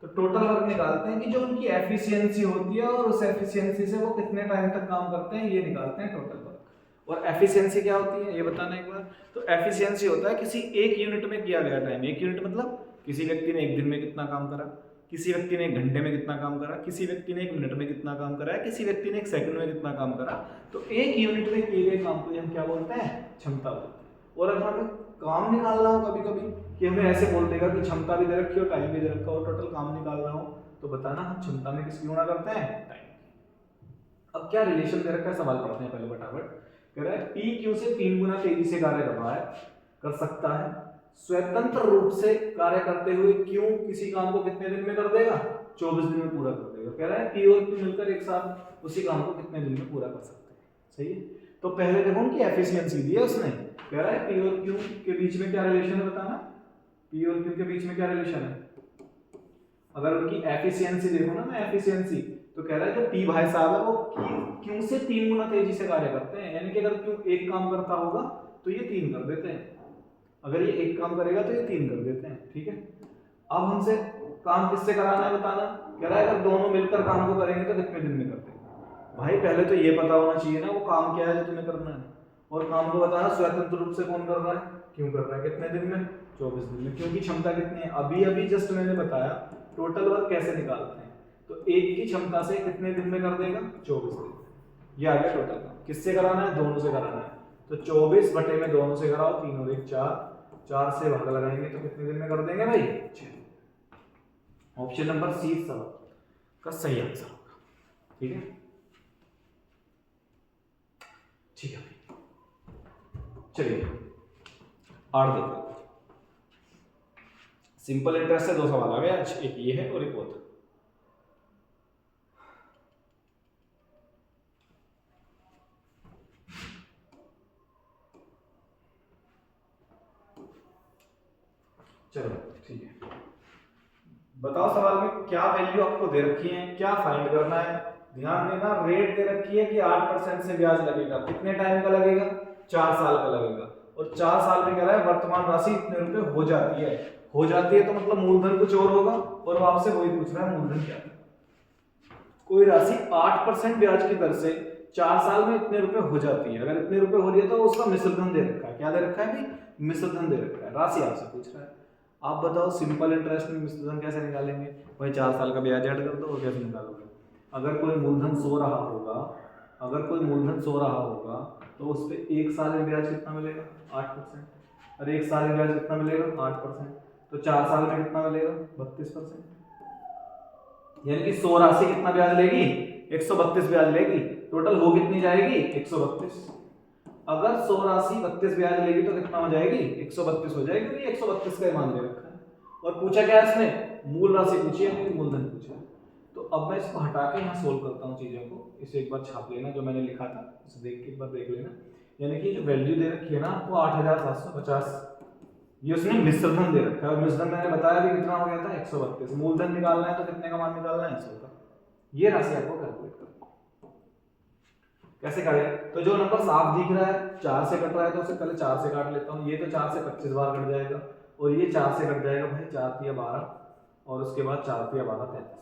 तो टोटल वर्क निकालते हैं कि जो उनकी एफिशिएंसी होती है और उस एफिशिएंसी से वो कितने टाइम तक काम करते हैं, ये निकालते हैं टोटल वर्क। और एफिशिएंसी क्या होती है ये बताना एक बार। तो एफिशिएंसी होता है किसी एक यूनिट में किया गया टाइम, एक यूनिट मतलब किसी व्यक्ति ने एक दिन में कितना काम करा, किसी व्यक्ति ने 1 घंटे में कितना काम करा, किसी व्यक्ति ने 1 मिनट में कितना काम करा है, किसी व्यक्ति ने 1 सेकंड में कितना काम करा। तो एक यूनिट में किए गए काम को हम क्या बोलते हैं, क्षमता बोलते हैं। और अगर हमें काम निकालना हो कभी कभी कि हमें ऐसे बोल देगा कि क्षमता भी दे रखी हो टाइम भी दे रखा हो, टोटल काम निकालना हो, तो बताना हम क्षमता में किसकी गुणा करते हैं, टाइम। अब क्या रिलेशन दे रखा है सवाल पढ़ते हैं पहले फटाफट। कह रहा है पी क्यू से 3 गुना तेजी से कार्य कर रहा है, कर सकता है, स्वतंत्र रूप से कार्य करते हुए क्यों किसी काम को कितने दिन में कर देगा, 24 दिन में पूरा कर देगा। कह रहा है पी और क्यू मिलकर एक साथ उसी काम को कितने दिन में पूरा कर सकते हैं। सही है, तो पहले देखो उनकी एफिशिएंसी दी है उसने। कह रहा है पी और क्यू के बीच में क्या रिलेशन है बताना, पी और क्यू के बीच में क्या रिलेशन है। अगर उनकी एफिशिएंसी देखो ना, मैं एफिशिएंसी, तो कह रहा है जो पी भाई साहब है वो क्यू से 3 गुना तेजी से कार्य करते हैं, यानी कि अगर क्यू एक काम करता होगा तो ये 3 कर देते हैं, अगर ये एक काम करेगा तो ये 3 कर देते हैं। ठीक है, अब हमसे काम किससे कराना है बताना। कह रहा है अगर दोनों मिलकर काम को करेंगे तो कितने दिन में करते हैं। भाई पहले तो ये पता होना चाहिए ना वो काम क्या है जो तुम्हें करना है, और काम को बताना स्वतंत्र रूप से कौन कर रहा है, क्यों कर रहा है, कितने दिन में, 24 दिन में। क्योंकि क्षमता कितनी है, अभी अभी जस्ट मैंने बताया टोटल वर्क कैसे निकालते हैं। तो एक की क्षमता से कितने दिन में कर देगा, 24 दिन। ये आ गया टोटल काम। किससे कराना है, दोनों से कराना है, तो 24 बटे में दोनों से कराओ, 3 और 1 4, 4 से भाग लगाएंगे तो कितने दिन में कर देंगे भाई, 6। ऑप्शन नंबर सी सवाल का सही आंसर होगा। ठीक है, ठीक है, चलिए आठ देखो। सिंपल इंटरेस्ट से 2 सवाल आ गए आज, एक ये है और एक वो था। चलो ठीक है, बताओ सवाल में क्या वैल्यू आपको दे रखी है, क्या फाइंड करना है। ध्यान देना, रेट दे रखी है कि 8% से ब्याज लगेगा, कितने टाइम का लगेगा, 4 साल का लगेगा, और 4 साल में कह रहा है वर्तमान राशि इतने रुपए हो जाती है। हो जाती है तो मतलब मूलधन कुछ और होगा, और वो आपसे वही पूछ रहा है मूलधन क्या है। कोई राशि 8% ब्याज की दर से 4 साल में इतने रुपए हो जाती है, अगर इतने रुपए हो रही है तो उसका मिश्रधन दे रखा है। क्या दे रखा है भाई, मिश्रधन दे रखा है, राशि आपसे पूछ रहा है। आप बताओ सिंपल इंटरेस्ट में मिश्रधन कैसे निकालेंगे भाई, 4 साल का ब्याज ऐड कर दो और कैसे निकालोगे। अगर कोई मूलधन 100 रहा होगा, अगर कोई मूलधन 100 रहा होगा तो उस पर 1 साल में ब्याज कितना मिलेगा, 8%, और 1 साल में ब्याज कितना मिलेगा, 8%, तो 4 साल में कितना मिलेगा, 32%। यानी कि 100 राशि कितना ब्याज लेगी, 132 ब्याज लेगी, टोटल हो कितनी जाएगी 132। अगर 100 राशि 32 ब्याज लेगी तो कितना हो जाएगी 132 हो जाएगी, क्योंकि 132 का ही मान दे रखा है। और पूछा क्या इसने, मूल राशि पूछी है, क्योंकि मूलधन पूछा है। तो अब मैं इसको हटा के यहाँ सोल्व करता हूँ चीजों को। इसे एक बार छाप लेना जो मैंने लिखा था, इसे देख के एक बार देख लेना। यानी कि जो वैल्यू दे रखी है ना आपको 8750, ये उसने मिश्र धन दे रखा है, और मिश्र धन मैंने बताया भी कितना हो गया था 132। मूलधन निकालना है तो कितने का मान निकालना है 100 का। ये राशि आपको कैलकुलेट करना कैसे करें। तो जो नंबर साफ दिख रहा है 4 से कट रहा है तो उसे पहले 4 से काट लेता हूँ। ये तो 4 से 25 बार कट जाएगा, और ये 4 से कट जाएगा भाई 4 तिया 12, और उसके बाद 4 तिया 12 33 बार।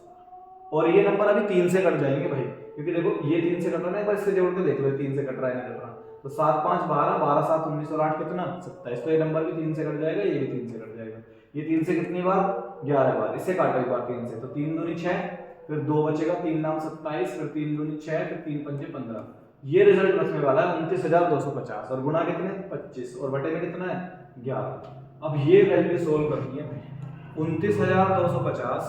और ये नंबर अभी 3 से कट जाएंगे भाई, क्योंकि देखो ये 3 से कट रहा है, एक बार इससे जोड़ के देख लो 3 से कट रहा है ना कट रहा। तो 7 5 12, 12 7 19 और 8 कितना 27। तो ये नंबर भी 3 से कट जाएगा, ये भी 3 से कट जाएगा। ये 3 से कितनी बार 11 बार, इसे काटो एक बार 3 से, तो 3 दूनी 6, फिर 2 बचेगा, 3 नाम 27, फिर 3 दूनी 6, फिर 3 पंजे 15। ये रिजल्ट बचने वाला है 29,250, और गुणा कितने 25, और बटे में कितना है 11। अब ये वैल्यू सोल्व करनी है भाई, 29,250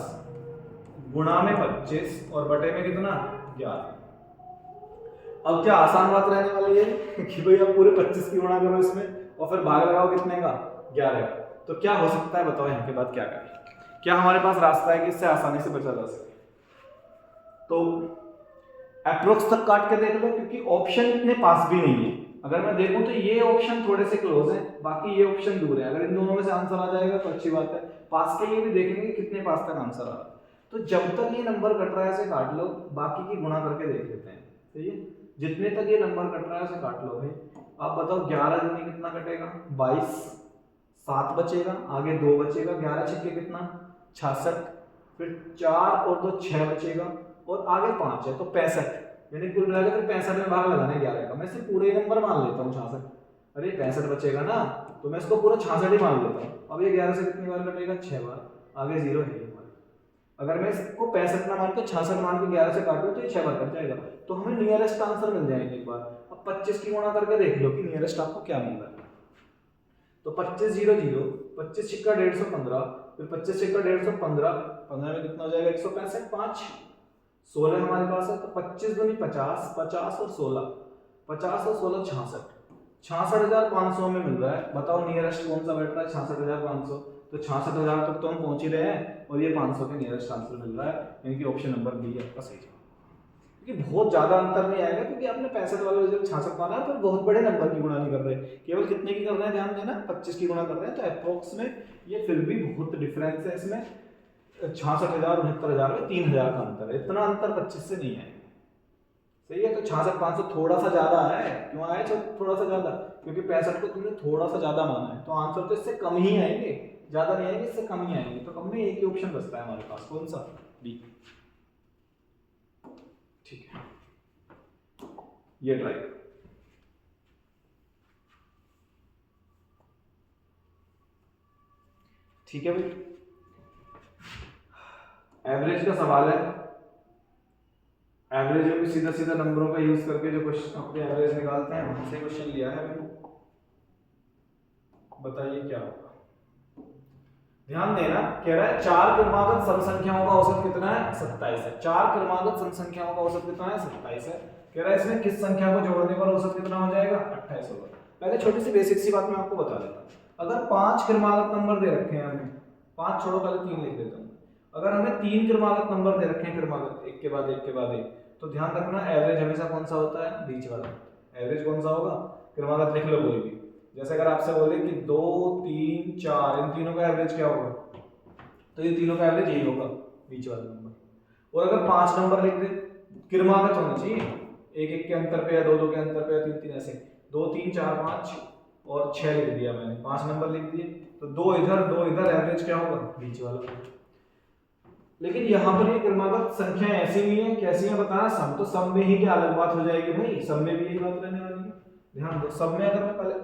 गुणा में 25 और बटे में कितना 11। अब क्या आसान बात रहने वाली है कि भाई अब पूरे 25 की गुणा करो इसमें, और फिर भाग लगाओ कितने का 11 का। तो क्या हो सकता है बताओ, यहाँ के बाद क्या करें। क्या हमारे पास रास्ता है कि इससे आसानी से बचा जा सके। तो अप्रोक्स तक काट के देख लो, क्योंकि ऑप्शन इतने पास भी नहीं है। अगर मैं देखूं तो ये ऑप्शन थोड़े से क्लोज है, बाकी ये ऑप्शन दूर है। अगर इन दोनों में से आंसर आ जाएगा तो अच्छी बात है। पास के लिए भी देखेंगे कितने पास तक आंसर आ रहा है। तो जब तक ये नंबर कट रहा है इसे काट लो, बाकी की गुणा करके देख लेते हैं। सही है, जितने तक ये नंबर कट रहा है उसे काट लो भाई। अब बताओ 11 दूनी कितना कटेगा 22, 7 बचेगा, आगे 2 बचेगा, 11 छक्के कितना 66, फिर 4 और 2 6 बचेगा, और आगे 5 है तो 65। यानी कुल मिलाकर फिर 65 में भाग लगाना है 11 का। मैं सिर्फ पूरे नंबर मान लेता हूँ 66। अरे 65 बचेगा ना, तो मैं इसको पूरा 66 ही मान लेता हूँ। अब ये 11 से कितनी बार कटेगा 6 बार, आगे 0 है हमारे। अगर मैं इसको 65 ना मान के 66 मान के 11 से काटूं तो ये 6 बार कट जाएगा, तो हमें नियरेस्ट आंसर मिल जाएंगे एक बार। अब 25 की गुणा करके देख लो कि नियरेस्ट आपको क्या मिल रहा है। तो 25 0 0, 25 छिक्का 150 फिर 25 छिक्का 150, 15 में कितना हो जाएगा 165, 5 16 हमारे पास है। तो 25 दूनी 50, 50 और 16, 50 और 16 66, 66,500 में मिल रहा है। बताओ नियरेस्ट कौन सा बैठ रहा है 66,500। तो 66,000 तक तो हम पहुंच ही रहे हैं, और ये 500 के नियरेस्ट आंसर मिल रहा है, यानी कि ऑप्शन नंबर बी है आपका सही जवाब। क्योंकि बहुत ज्यादा अंतर नहीं आएगा, क्योंकि आपने 65 वाला रिजल्ट 66 माना है, पर बहुत बड़े नंबर की गुणा नहीं कर रहे, केवल कितने की कर रहे हैं ध्यान देना 25 की गुणा कर रहे हैं। तो अप्रोक्स में ये फिर भी बहुत डिफरेंस है इसमें, 66,000 69,000 में 3,000 का अंतर है। इतना अंतर 25 से नहीं आएगा। सही है, तो 66,500 थोड़ा सा ज्यादा है। क्यों आया थोड़ा सा ज्यादा, क्योंकि 65 को तुमने थोड़ा सा ज्यादा माना है, तो आंसर तो इससे कम ही आएंगे, ज्यादा नहीं आएंगे, इससे कम ही आएंगे। तो कम में एक ही ऑप्शन बचता है हमारे पास, कौन सा बी। ठीक है, ये ट्राई ठीक है भाई। एवरेज का सवाल है। एवरेज में भी सीधा सीधा नंबरों का यूज करके जो क्वेश्चन अपने एवरेज निकालते हैं, वहां से क्वेश्चन लिया है भाई। बताइए क्या होगा। ध्यान देना, कह रहा है 4 क्रमागत सम संख्याओं का औसत कितना है 27 है। 4 क्रमागत सम संख्याओं का औसत कितना है 27 है। कह रहा है इसमें किस संख्या को जोड़ने पर औसत कितना हो जाएगा 28 होगा। पहले छोटी सी बेसिक सी बात मैं आपको बता देता हूं। अगर 5 क्रमागत नंबर दे रखे हैं हमें, 5 छोड़ो पहले 3 लिख देता हूं। अगर हमें 3 क्रमागत नंबर दे रखे हैं, क्रमागत एक के बाद एक के बाद एक, तो ध्यान रखना एवरेज हमेशा कौन सा होता है बीच वाला। एवरेज कौन सा होगा, क्रमागत लिख लो कोई भी। जैसे अगर आपसे बोले कि 2 3 4, इन तीनों का एवरेज क्या होगा, तो ये तीनों का एवरेज यही होगा बीच वाला नंबर। और अगर 5 नंबर लिख दे, क्रमागत होना चाहिए, एक एक के अंतर पे या 2 2 के अंतर पे या 3 3 ऐसे, 2 3 4 5 और 6 लिख दिया मैंने, 5 नंबर लिख दिए, तो 2 इधर 2 इधर, एवरेज क्या होगा बीच वाला। लेकिन यहाँ पर ये क्रमागत संख्या ऐसी नहीं है, कैसी है बताना, सम तो सम में ही क्या अलग बात हो जाएगी भाई, सम में भी यही बात रहने वाली है। ध्यान दो, सम में अगर मैं पहले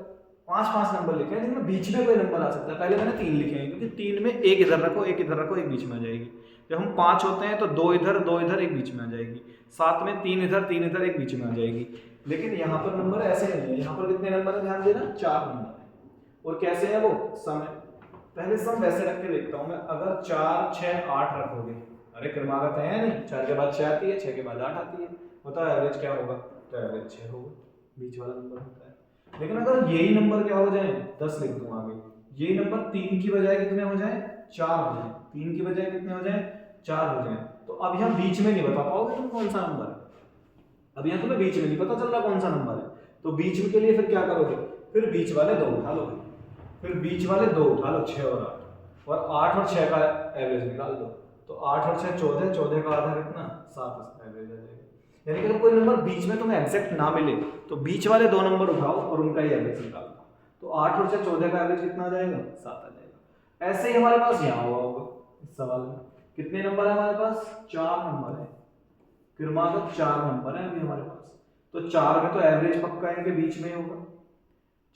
5 नंबर लिखे हैं, जिनमें बीच में कोई नंबर आ सकता है, पहले मैंने 3 लिखे हैं, क्योंकि 3 में एक इधर रखो एक इधर रखो, एक बीच में आ जाएगी। जब हम 5 होते हैं तो 2 इधर 2 इधर, एक बीच में आ जाएगी। 7 में 3 इधर 3 इधर, एक बीच में आ जाएगी। लेकिन यहाँ पर नंबर ऐसे नहीं है, यहाँ पर कितने नंबर है ध्यान देना, 4 नंबर है। और कैसे है वो, सम है। पहले सम वैसे रख के देखता हूँ मैं, अगर 4 6 8 रखोगे, अरे क्रमागत है नहीं, 4 के बाद 6 आती है, 6 के बाद 8 आती है, बताओ एवरेज क्या होगा? तो एवरेज 6 होगा, बीच वाला नंबर होता है। लेकिन अगर यही नंबर क्या हो जाए, 10 लिख दूं आगे, यही नंबर 3 की बजाय कितने हो जाए, 4 हो जाए, 3 की बजाय कितने हो जाए, 4 हो जाए, तो अब यहाँ बीच में नहीं बता पाओगे तुम कौन सा नंबर है। अब यहाँ तुम्हें बीच में नहीं पता चल रहा कौन सा नंबर है, तो बीच में के लिए फिर क्या करोगे, फिर बीच वाले 2 उठा लो, फिर बीच वाले 2 उठा लो, 6 और 8, और 8 और 6 का एवरेज निकाल दो, तो 8 और 6 14, 14 का आधा कितना, 7, इसका एवरेज आ जाएगा। यानी कि अगर कोई नंबर बीच में तुम्हें एग्जैक्ट ना मिले तो बीच वाले 2 नंबर उठाओ और उनका ही एवरेज निकालो, तो 8 और 6 14 का एवरेज कितना आ जाएगा, 7 आ जाएगा। ऐसे ही हमारे पास यहाँ हुआ होगा इस सवाल में, कितने नंबर है हमारे पास, 4 नंबर है, फिर मान लो 4 नंबर है अभी हमारे पास, तो 4 में तो एवरेज पक्का इनके बीच में ही होगा,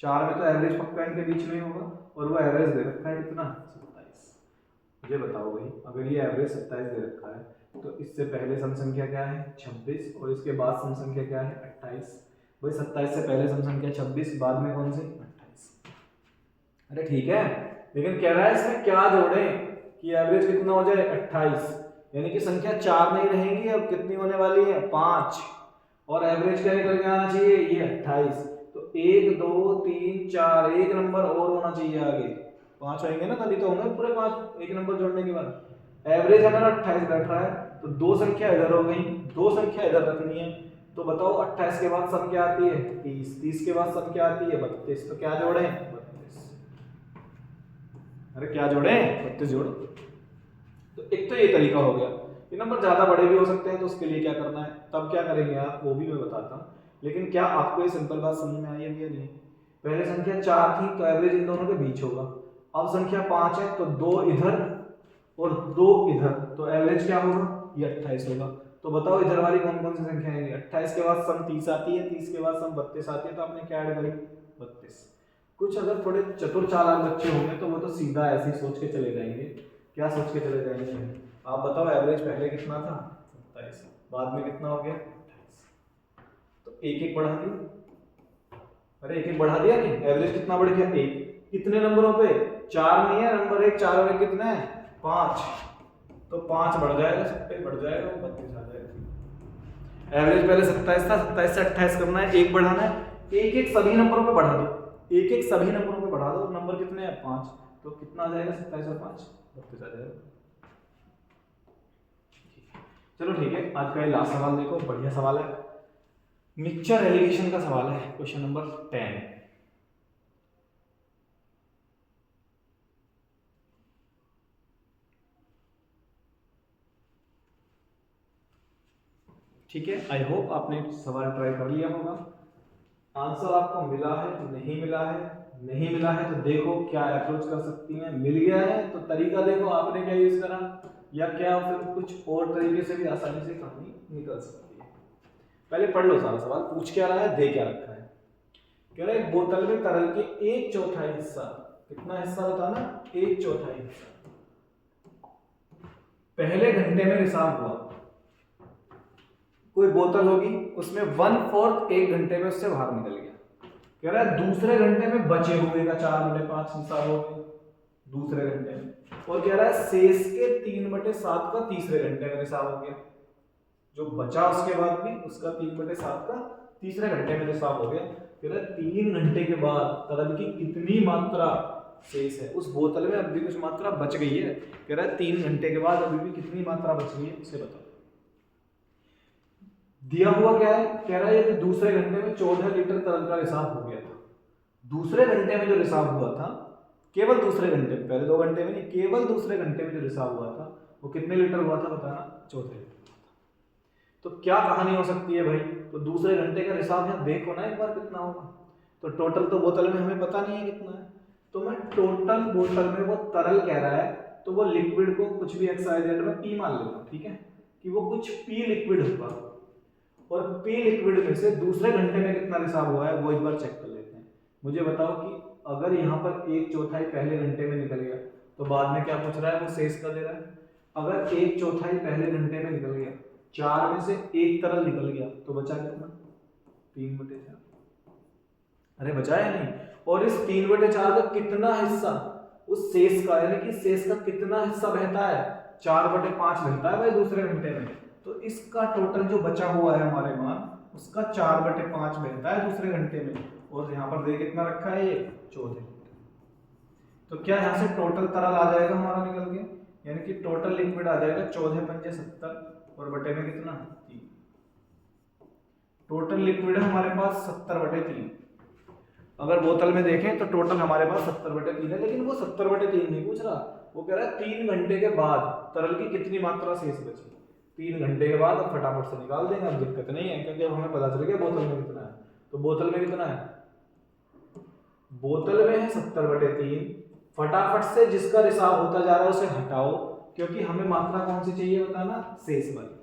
4 में तो एवरेज पक्का इनके बीच में ही होगा, और वो एवरेज दे रखा है कितना, 27। मुझे बताओ भाई, अगर ये एवरेज 27 दे रखा है तो इससे पहले सम संख्या क्या है, 26, और इसके बाद सम संख्या क्या है, 28। भाई 27 से पहले सम संख्या 26, बाद में कौन सी, 28। अरे ठीक है, लेकिन कह रहा है इसमें क्या जोड़े कि एवरेज कितना हो जाए, 28, यानी कि संख्या 4 नहीं रहेंगी, अब कितनी होने वाली है, 5, और एवरेज क्या निकल के आना चाहिए, ये 28, तो 1 2 3 4, एक नंबर और होना चाहिए आगे, 5 होंगे ना तभी तो होंगे पूरे 5, एक नंबर जोड़ने के बाद। एवरेज हमारा 28 बैठ रहा है, तो 2 संख्या इधर हो गई, 2 संख्या इधर रखनी है, तो बताओ 28 के बाद सम क्या आती है, 30, 30 के बाद सम क्या आती है, 32, तो क्या जोड़े, 32। अरे क्या जोड़े, 32 जोड़ो। तो एक तो ये तरीका हो गया, ये नंबर ज्यादा बड़े भी हो सकते हैं, तो उसके लिए क्या करना है, तब क्या करेंगे आप, वो भी मैं बताता हूँ, लेकिन क्या आपको ये सिंपल बात समझ में आई है या नहीं। पहले संख्या 4 थी तो एवरेज इन दोनों के बीच होगा, अब संख्या 5 है तो 2 इधर और 2 इधर, तो एवरेज क्या होगा, ये 28 होगा। तो बताओ इधर वाली कौन कौन सी संख्या आएंगी, 28 के बाद सम 30 आती है, 30 के बाद सम 32 आती है, तो आपने क्या ऐड करी, 32। कुछ अगर थोड़े चतुर चालाक बच्चे होंगे तो वो तो सीधा ऐसे ही सोच के चले जाएंगे, क्या सोच के चले जाएंगे, आप बताओ एवरेज पहले कितना था, 27, बाद में कितना हो गया, 28, तो एक एक बढ़ा दिया, अरे एक एक बढ़ा दिया नहीं, एवरेज कितना बढ़ गया, 1, कितने नंबरों पे, 4 नहीं है, नंबर 1 4 में कितना है, 5, तो 5 बढ़ जाएगा, सब पे बढ़ जाएगा, 32 आ जाएगा। एवरेज पहले 27 था, 27 से 28 करना है, 1 बढ़ाना है, एक एक सभी नंबरों पे बढ़ा दो, एक एक सभी नंबरों पे बढ़ा दो, नंबर कितने हैं, 5, तो कितना आ जाएगा, 27 और 5, 32 आ जाएगा। चलो ठीक है, आज का ये लास्ट सवाल देखो, बढ़िया सवाल है, मिक्सचर एलिगेशन का सवाल है, क्वेश्चन नंबर 10। ठीक है, आई होप आपने सवाल ट्राई कर लिया होगा, आंसर आपको मिला है, नहीं मिला है, नहीं मिला है तो देखो क्या अप्रोच कर सकती हैं, मिल गया है तो तरीका देखो आपने क्या यूज करा, या क्या फिर कुछ और तरीके से भी आसानी से कहानी निकल सकती है। पहले पढ़ लो सारा सवाल, पूछ क्या रहा है, दे क्या रखा है। कह रहा है एक बोतल में तरल के 1/4 हिस्सा, कितना हिस्सा बताना, 1/4 हिस्सा पहले घंटे में रिसाव हुआ। कोई बोतल होगी उसमें 1/4 1 घंटे में उससे बाहर निकल गया, कह रहा है दूसरे घंटे में बचे हुए का 4/5 हिस्सा हो गया दूसरे घंटे में, और कह रहा है शेष के 3/7 का तीसरे घंटे में रिसाव हो गया, जो बचा उसके बाद भी उसका 3/7 का तीसरे घंटे में रिसाव हो गया। कह रहा है 3 घंटे के बाद तरल की कितनी मात्रा शेष है, उस बोतल में अभी कुछ मात्रा बच गई है, कह रहा है 3 घंटे के बाद अभी भी कितनी मात्रा बच गई है उसे बताओ। दिया हुआ क्या है, कह रहा है ये दूसरे घंटे में 14 लीटर तरल का रिसाव हो गया था, दूसरे घंटे में जो रिसाव हुआ था, केवल दूसरे घंटे में, पहले 2 घंटे में नहीं, केवल दूसरे घंटे में जो रिसाव हुआ था वो कितने लीटर हुआ था बताना, 14 लीटर। तो क्या कहानी हो सकती है भाई, तो दूसरे घंटे का रिसाव यहाँ देखो ना एक बार कितना होगा, तो टोटल तो बोतल में हमें पता नहीं है कितना है, तो मैं टोटल बोतल में वो तरल कह रहा है, तो वो लिक्विड को कुछ भी XYZ में पी मान लेता हूं, ठीक है, कि वो कुछ पी लिक्विड होगा, और पी लिक्विड में से दूसरे घंटे में कितना रिसाव हुआ है वो एक बार चेक कर लेते हैं। मुझे बताओ कि अगर यहाँ पर 1/4 पहले घंटे में निकल गया तो बाद में क्या पूछ रहा है, वो शेष का दे रहा है। अगर 1/4 पहले घंटे में निकल गया, 4 में से 1 तरल निकल गया, तो बचा कितना, 3/4। अरे बचा है नहीं, और इस 3/4 का कितना हिस्सा उस शेष का, यानी कि शेष का कितना हिस्सा बहता है, 4/5 बहता है भाई दूसरे घंटे में, तो इसका टोटल जो बचा हुआ है हमारे मान, उसका 4/5 बहता है दूसरे घंटे में, और यहाँ पर देखिए कितना रखा है, ये 14 लीटर। तो क्या यहाँ से टोटल तरल आ जाएगा हमारा निकल के, यानी कि टोटल लिक्विड आ जाएगा 14 पंजे 70 और बटे में कितना 3। टोटल लिक्विड है हमारे पास 70/3। अगर बोतल में देखें तो टोटल हमारे पास 70/3 है, लेकिन वो 70/3 नहीं पूछ रहा, वो कह रहा है 3 घंटे के बाद तरल की कितनी मात्रा शेष बची। 3 घंटे के बाद अब फटाफट से निकाल देंगे, अब दिक्कत नहीं है, क्योंकि अब हमें पता चल गया बोतल में कितना है। तो बोतल में कितना है, बोतल में है 70/3। फटाफट से जिसका रिसाव होता जा रहा है उसे हटाओ, क्योंकि हमें मात्रा कौन सी चाहिए बताना, शेष वाली।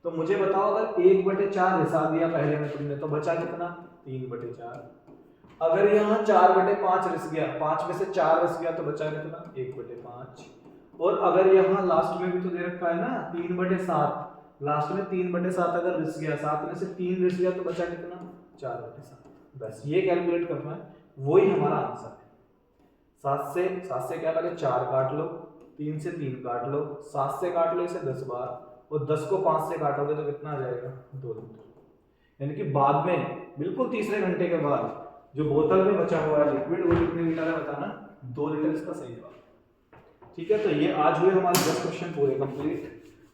तो मुझे बताओ, अगर 1/4 रिसा दिया पहले में तुमने, तो बचा कितना 3/4। अगर यहाँ 4/5 रिस गया, 5 में से 4 रिस गया, तो बचा कितना 1/5। और अगर यहाँ लास्ट में भी तो दे रखा है ना 3/7, लास्ट में 3/7 अगर रिस गया, 7 में से 3 रिस गया, तो बचा कितना 4/7। बस ये कैलकुलेट करना है, वही हमारा आंसर है। 7 से क्या लगे 4 काट लो, 3 से 3 काट लो, 7 से काट लो इसे 10 बार, और 10 को 5 से काटोगे तो कितना आ जाएगा 2 लीटर। यानी कि बाद में बिल्कुल तीसरे घंटे के बाद जो बोतल में बचा हुआ है लिक्विड, वो कितने लीटर है बताना, 2 लीटर इसका सही जवाब। ठीक है, तो ये आज हुए हमारे 10 क्वेश्चन पूरे कंप्लीट।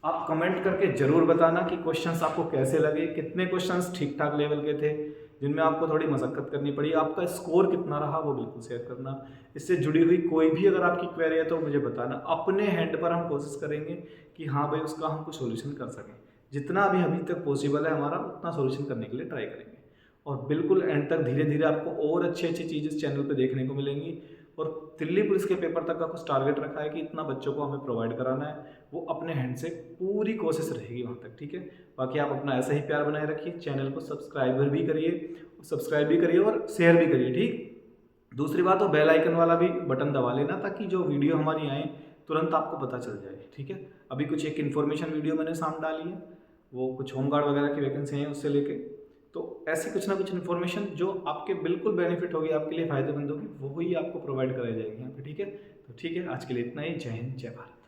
आप कमेंट करके जरूर बताना कि क्वेश्चंस आपको कैसे लगे, कितने क्वेश्चंस ठीक ठाक लेवल के थे, जिनमें आपको थोड़ी मशक्कत करनी पड़ी, आपका स्कोर कितना रहा वो बिल्कुल शेयर करना। इससे जुड़ी हुई कोई भी अगर आपकी क्वेरी है तो मुझे बताना, अपने हैंड पर हम कोशिश करेंगे कि हाँ भाई उसका हम कुछ सोल्यूशन कर सकें। जितना अभी तक पॉसिबल है हमारा, उतना सोल्यूशन करने के लिए ट्राई करेंगे। और बिल्कुल एंड तक धीरे धीरे आपको और अच्छी चीज़ें इस चैनल पर देखने को मिलेंगी। और दिल्ली पुलिस के पेपर तक का कुछ टारगेट रखा है कि इतना बच्चों को हमें प्रोवाइड कराना है, वो अपने हैंड से पूरी कोशिश रहेगी वहाँ तक। ठीक है, बाकी आप अपना ऐसा ही प्यार बनाए रखिए, चैनल को सब्सक्राइब भी करिए और शेयर भी करिए। ठीक, दूसरी बात तो बेल आइकन वाला भी बटन दबा लेना, ताकि जो वीडियो हमारी आए तुरंत आपको पता चल जाए। ठीक है, अभी कुछ एक इन्फॉर्मेशन वीडियो मैंने सामने डाली है, वो कुछ होमगार्ड वगैरह की वैकेंसी है उससे लेके, तो ऐसी कुछ ना कुछ इन्फॉर्मेशन जो आपके बिल्कुल बेनिफिट होगी, आपके लिए फायदेमंद होगी, वो ही आपको प्रोवाइड कराई जाएगी यहाँ पे। ठीक है, तो ठीक है, आज के लिए इतना ही। जय हिंद, जय भारत।